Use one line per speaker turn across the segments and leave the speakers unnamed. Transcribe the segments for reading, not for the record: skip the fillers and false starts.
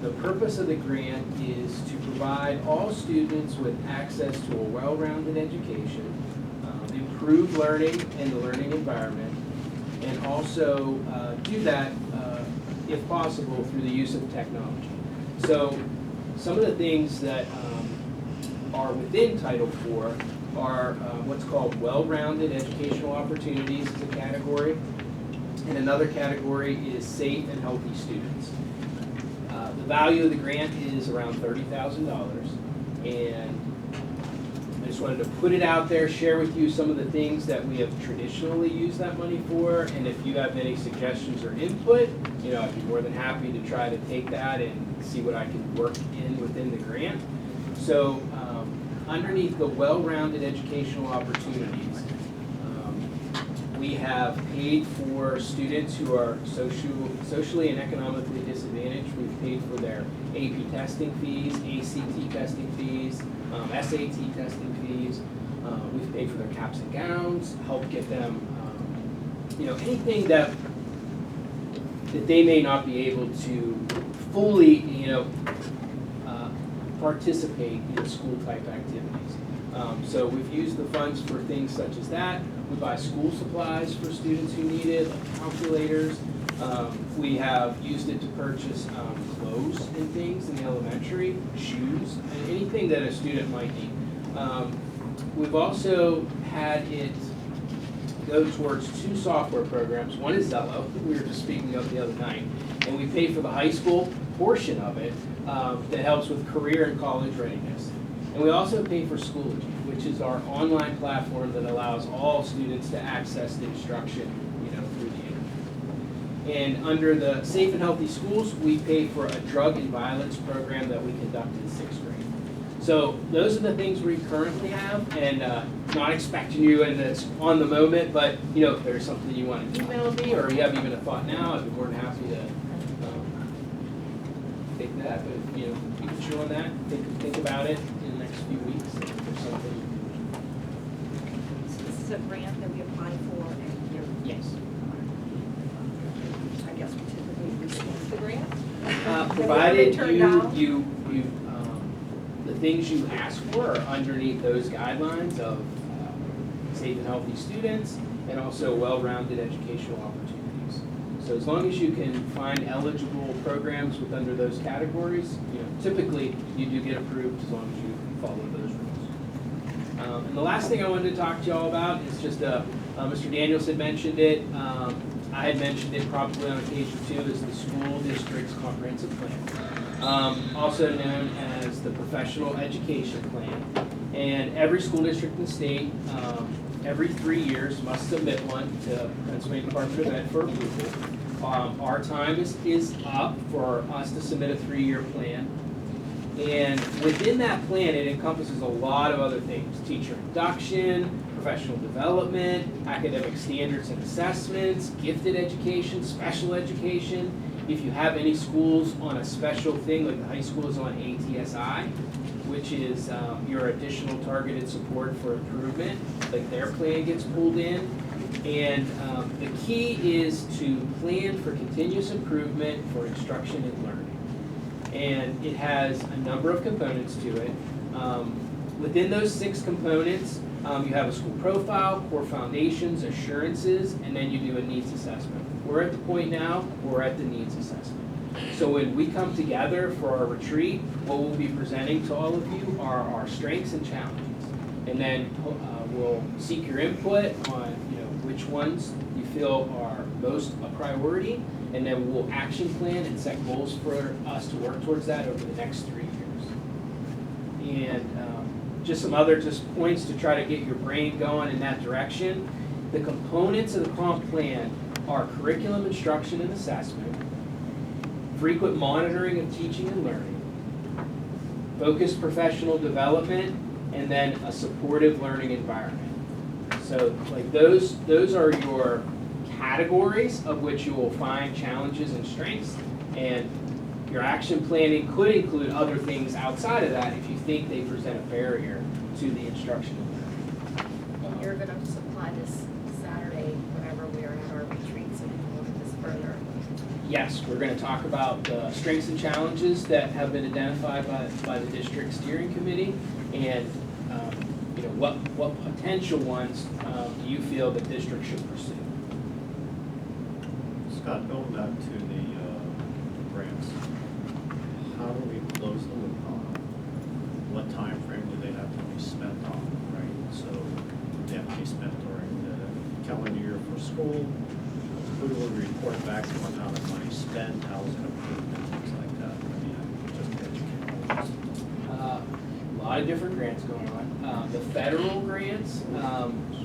The purpose of the grant is to provide all students with access to a well-rounded education, improve learning in the learning environment, and also do that, if possible, through the use of technology. So some of the things that are within Title IV are what's called well-rounded educational opportunities as a category, and another category is safe and healthy students. The value of the grant is around $30,000, and I just wanted to put it out there, share with you some of the things that we have traditionally used that money for, and if you have any suggestions or input, I'd be more than happy to try to take that and see what I can work in within the grant. So underneath the well-rounded educational opportunities, we have paid for students who are socially and economically disadvantaged. We've paid for their AP testing fees, ACT testing fees, SAT testing fees. We've paid for their caps and gowns, help get them, anything that they may not be able to fully, participate in school-type activities. So we've used the funds for things such as that. We buy school supplies for students who need it, like calculators. We have used it to purchase clothes and things in the elementary, shoes, and anything that a student might need. We've also had it go towards 2 software programs. One is Zello, that we were just speaking of the other night, and we pay for the high school portion of it that helps with career and college readiness. And we also pay for Schoology, which is our online platform that allows all students to access the instruction, through the internet. And under the Safe and Healthy Schools, we pay for a drug and violence program that we conduct in 6th grade. So those are the things we currently have, and not expecting you and it's on the moment, but if there's something you want to email me or you have even a thought now, I'd be more than happy to take that. But you can chew on that, think about it in the next few weeks if there's something.
So this is a grant that we apply for and you're.
Yes.
I guess we typically receive the grant.
Provided you the things you ask for are underneath those guidelines of safe and healthy students and also well-rounded educational opportunities. So as long as you can find eligible programs under those categories, typically you do get approved as long as you follow those rules. And the last thing I wanted to talk to you all about is just Mr. Daniels had mentioned it. I had mentioned it probably on occasion too, is the school district's comprehensive plan, also known as the professional education plan. And every school district in the state, every 3 years, must submit one to Pennsylvania Department of Ed for approval. Our time is up for us to submit a 3-year plan. And within that plan, it encompasses a lot of other things: teacher induction, professional development, academic standards and assessments, gifted education, special education. If you have any schools on a special thing, like the high school is on ATSI, which is your additional targeted support for improvement, like their plan gets pulled in. And the key is to plan for continuous improvement for instruction and learning. And it has a number of components to it. Within those 6 components, you have a school profile, core foundations, assurances, and then you do a needs assessment. We're at the point now, we're at the needs assessment. So when we come together for our retreat, what we'll be presenting to all of you are our strengths and challenges. And then we'll seek your input on which ones you feel are most a priority, and then we'll action plan and set goals for us to work towards that over the next 3 years. And just some other points to try to get your brain going in that direction. The components of the comp plan are curriculum instruction and assessment, frequent monitoring of teaching and learning, focused professional development, and then a supportive learning environment. So like those are your categories of which you will find challenges and strengths, and your action planning could include other things outside of that if you think they present a barrier to the instruction and learning.
And you're going to supply this Saturday whenever we are at our retreat, so we can look at this further.
Yes, we're going to talk about the strengths and challenges that have been identified by the district steering committee, and you know, what potential ones do you feel the district should pursue?
Scott, going back to the grants, how do we close the loop on them? What time frame do they have to be spent on, right? So they have to be spent during the calendar year for school. Who do we report back to on how the money's spent, how is it approved, and things like that? I mean, just educate.
A lot of different grants going on. The federal grants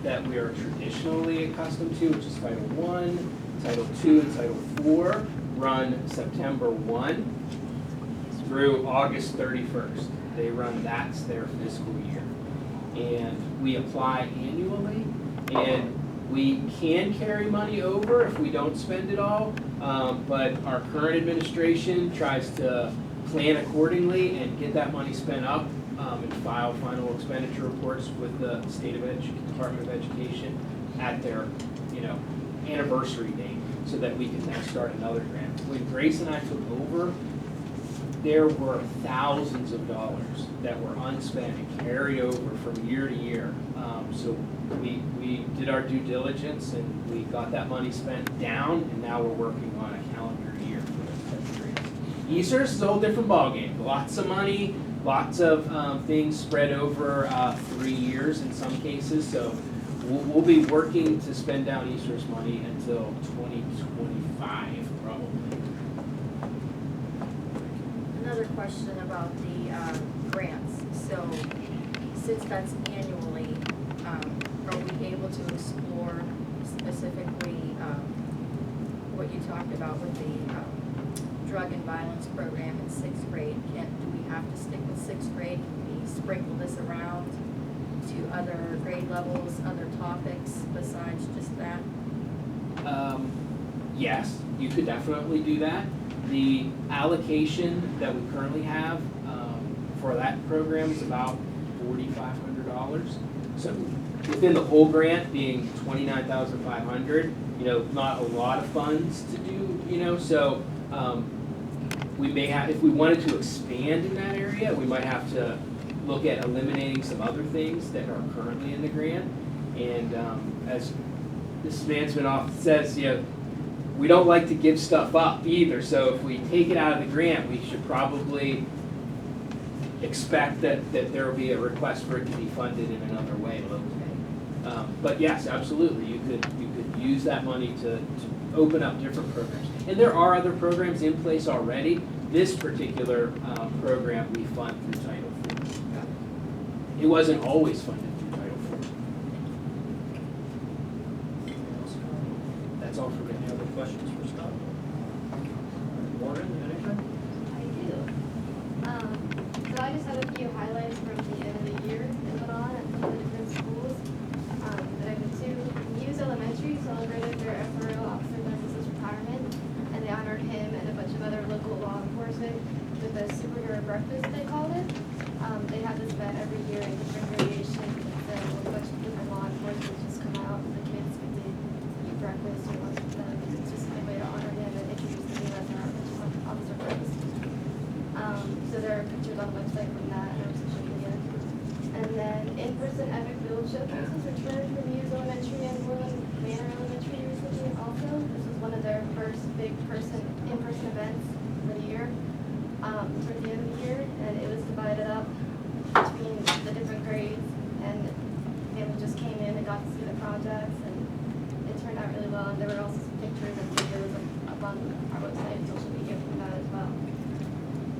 that we are traditionally accustomed to, which is Title I, Title II, and Title IV, run September 1 through August 31st. They run, that's their fiscal year. And we apply annually, and we can carry money over if we don't spend it all, but our current administration tries to plan accordingly and get that money spent up and file final expenditure reports with the Department of Education at their, you know, anniversary date, so that we can then start another grant. When Grace and I took over, there were thousands of dollars that were unspent and carried over from year to year. So we did our due diligence and we got that money spent down, and now we're working on a calendar year for those types of grants. ESERS is a whole different ballgame. Lots of money, lots of things spread over 3 years in some cases. So we'll be working to spend down ESERS money until 2025 probably.
Another question about the grants. So since that's annually, are we able to explore specifically what you talked about with the drug and violence program in 6th grade? Do we have to stick with 6th grade? Can we sprinkle this around to other grade levels, other topics besides just that?
Yes, you could definitely do that. The allocation that we currently have for that program is about $4,500. So within the whole grant being $29,500, you know, not a lot of funds to do, you know, so we may have, if we wanted to expand in that area, we might have to look at eliminating some other things that are currently in the grant. And as Mrs. Mansman often says, you know, we don't like to give stuff up either. So if we take it out of the grant, we should probably expect that there will be a request for it to be funded in another way locally. But yes, absolutely, you could use that money to open up different programs. And there are other programs in place already. This particular program we fund through Title IV. It wasn't always funded through Title IV. That's all for me.
Any other questions for Scott? Warren, anything?
I do. So I just had a few highlights from the end of the year that went on at some of the different schools that I've been to. Muse Elementary celebrated their FRO Officer Douglas's retirement, and they honored him and a bunch of other local law enforcement with a superhero breakfast, they called it. They have this event every year in different variations, and so a bunch of different law enforcement just come out, and the kids get to eat breakfast or lunch with them. It's just a way to honor him and introduce the new resident officer breakfast. So there are pictures on the website from that and our social media. And then in-person epic field trip was returned from Muse Elementary and Moreland Manor Elementary recently also. This was one of their first big in-person events for the year, for the end of the year, and it was divided up between the different grades, and family just came in and got to see the projects, and it turned out really well. And there were also some pictures and videos up on our website and social media from that as well.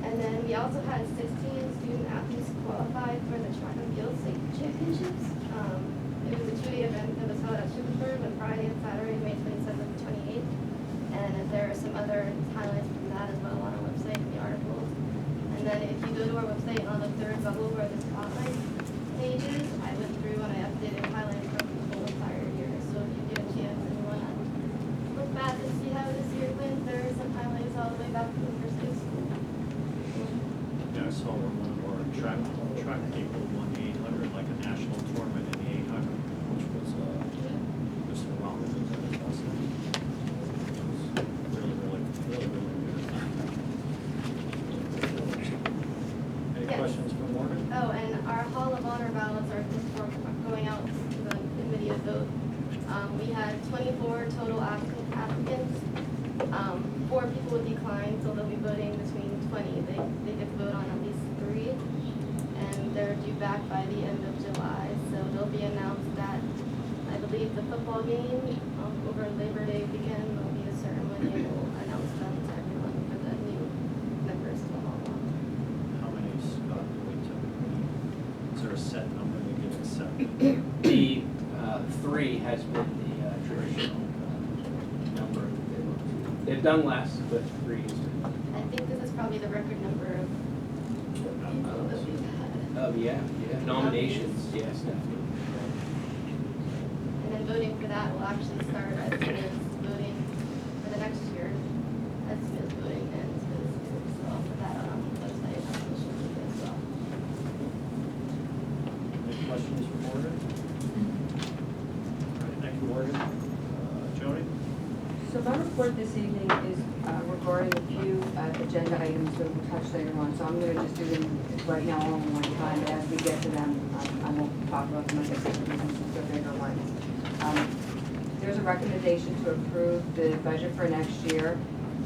And then we also had 16 student athletes qualified for the track and field state championships. It was a 2-day event that was held at Shippensburg on Friday and Saturday, May 27th and 28th. And there are some other highlights from that as well on our website in the articles. And then if you go to our website on the third bubble where the spotlight page is, I went through and I updated highlights from the whole entire year. So if you get a chance and you want to look back and see how this year went, there are some highlights all the way back to the first day of school.
Yeah, I saw one of our track people won the 800, like a national tournament in the 800, which was Mr. Wellman was at it also. It was really
we had 24 total applicants. 4 people would decline, so they'll be voting between 20. They get to vote on at least 3, and they're due back by the end of July. So they'll be announced at, I believe, the football game over Labor Day weekend. There'll be a ceremony, and we'll announce them to everyone for the new members to all along.
How many, Scott, do we typically need? Is there a set number we get accepted?
The 3 has been the traditional number that they look to. They've done less, but 3 is.
I think this is probably the record number of people that we've had.
Oh, yeah. Nominations, yes, definitely.
And then voting for that will actually start as soon as voting for the next year, as soon as voting ends for this year. So I'll put that on the website and on social media as well.
Any questions for Morgan? All right, thank you, Morgan. Jody?
So my report this evening is regarding a few agenda items that we'll touch later on. So I'm going to just do them right now all in one time, but as we get to them, I won't talk about them as I think they're bigger ones. There's a recommendation to approve the budget for next year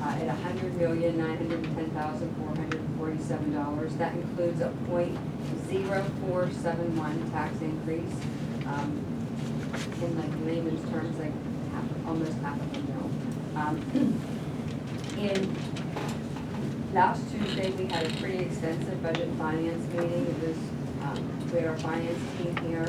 at $100,910,447. That includes a .0471 tax increase. In like layman's terms, like almost half a mil. And last Tuesday, we had a pretty extensive budget and finance meeting. It was, we had our finance team here,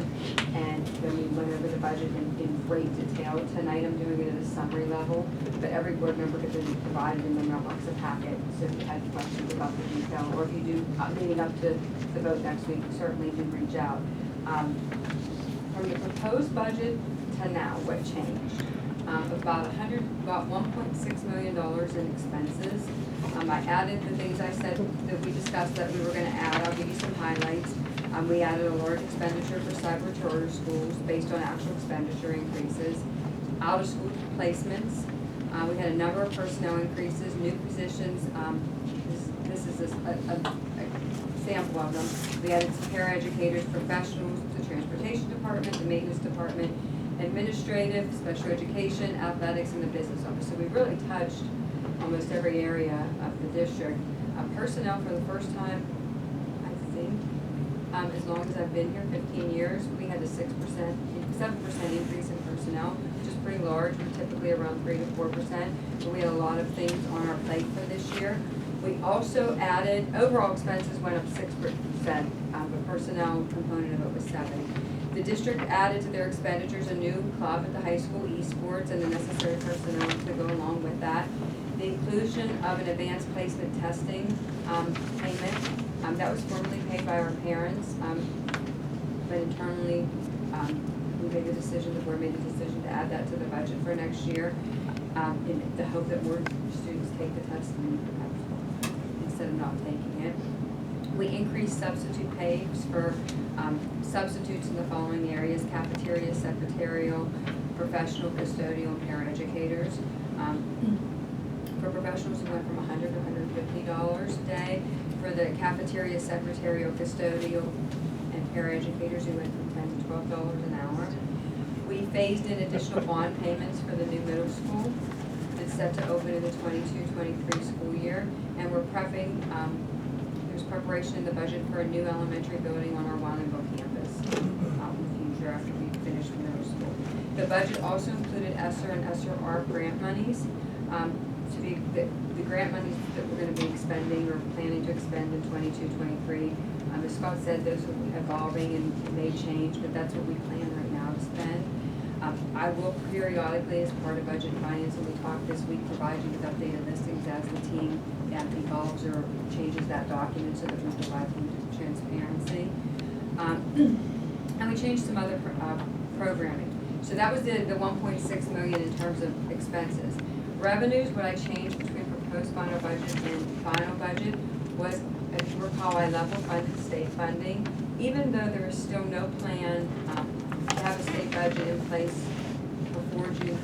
and then we went over the budget in great detail. Tonight, I'm doing it at a summary level, but every board member has been provided in the mailbox a packet. So if you had questions about the detail, or if you do, leading up to the vote next week, certainly do reach out. From the proposed budget to now, what changed? About $1.6 million in expenses. I added the things I said that we discussed that we were going to add. I'll give you some highlights. We added a large expenditure for cyber charter schools based on actual expenditure increases. Out of school placements. We had a number of personnel increases, new positions. This is a sample of them. We added some paraeducators, professionals, the transportation department, the maintenance department, administrative, special education, athletics, and the business office. So we really touched almost every area of the district. Personnel for the first time, I think, as long as I've been here, 15 years, we had a 7% increase in personnel, which is pretty large. We're typically around 3 to 4%, but we had a lot of things on our plate for this year. We also added, overall expenses went up 6%, but personnel component of it was 7%. The district added to their expenditures a new club at the high school, esports, and the necessary personnel to go along with that. The inclusion of an advanced placement testing payment, that was formerly paid by our parents, but internally, we made the decision, the board made the decision to add that to the budget for next year, in the hope that more students take the test instead of not taking it. We increased substitute pays for substitutes in the following areas: cafeteria, secretarial, professional, custodial, and paraeducators. For professionals, we went from $100 to $150 a day. For the cafeteria, secretarial, custodial, and paraeducators, we went from $10 to $12 an hour. We phased in additional bond payments for the new middle school. It's set to open in the 22-23 school year, and we're prepping. There's preparation in the budget for a new elementary building on our Wileyville campus in the future after we finish the middle school. The budget also included ESSER and ESSER-R grant monies. The grant monies that we're going to be expending or planning to expend in 22-23. As Scott said, those will be evolving and may change, but that's what we plan right now to spend. I will periodically, as part of budget and finance, and we talked this week, provide you with updated listings as the team evolves or changes that document so that we provide them with transparency. And we changed some other programming. So that was the $1.6 million in terms of expenses. Revenues, what I changed between proposed final budget and final budget was, if you recall, I level funded state funding. Even though there is still no plan to have a state budget in place before June 30th,